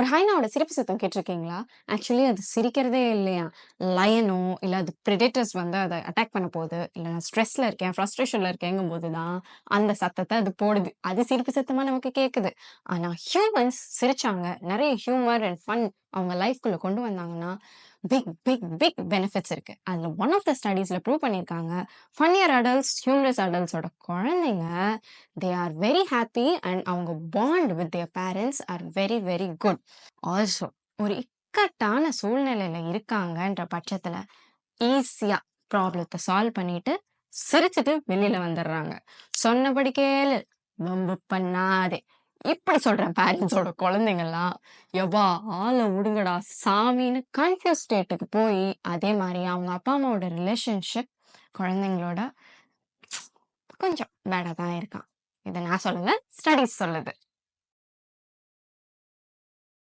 ஒரு ஹைனாவோட சிரிப்பு சத்தம் கேட்டிருக்கீங்களா? ஆக்சுவலி அது சிரிக்கிறதே இல்லையாம். லயனோ, இல்ல அது பிரெடேட்டர்ஸ் வந்து அத அட்டாக் பண்ண போது, இல்ல நான் ஸ்ட்ரெஸ்ல இருக்கேன், ஃப்ரஸ்ட்ரேஷன்ல இருக்கேங்கும்போது தான், அந்த சத்தத்த அது போடுது. அது சிரிப்பு சத்தமா நமக்கு கேட்குது. ஆனா ஹியூமன்ஸ் சிரிச்சாங்க. நெறைய ஹியூமர் அண்ட் ஃபன் அவங்க லைஃப்குள்ள கொண்டு வந்தாங்கன்னா, பிக் பெனிஃபிட்ஸ் இருக்கு. அதுல ஒன் ஆஃப் த ஸ்டடீஸ்ல ப்ரூவ் பண்ணியிருக்காங்க. ஃபன்னியர் அடல்ட்ஸ், ஹியூமரஸ் அடல்ட்ஸோட குழந்தைங்க they are very happy and அவங்க bond with their parents are very very good. Also ஒரு இக்கட்டான சூழ்நிலையில இருக்காங்கன்ற பட்சத்துல ஈஸியா ப்ராப்ளத்த சால்வ் பண்ணிட்டு சிரிச்சுட்டு வெளியில வந்துடுறாங்க. சொன்னபடி கேளு, வம்பு பண்ணாதே. இப்படி சொல்றேன் பேரண்ட்ஸோட குழந்தைங்கலாம். "யப்பா ஆள விடுங்கடா சாமின்னு" கன்ஃப்யூஸ் ஸ்டேட்டுக்கு போய் அதே மாரி அவங்க அப்பா அம்மாவோட ரிலேஷன்ஷிப் குழந்தைங்களோட கொஞ்சம் பேடா தான் இருக்கான். இத நான் சொல்லல, ஸ்டடீஸ் சொல்லுது.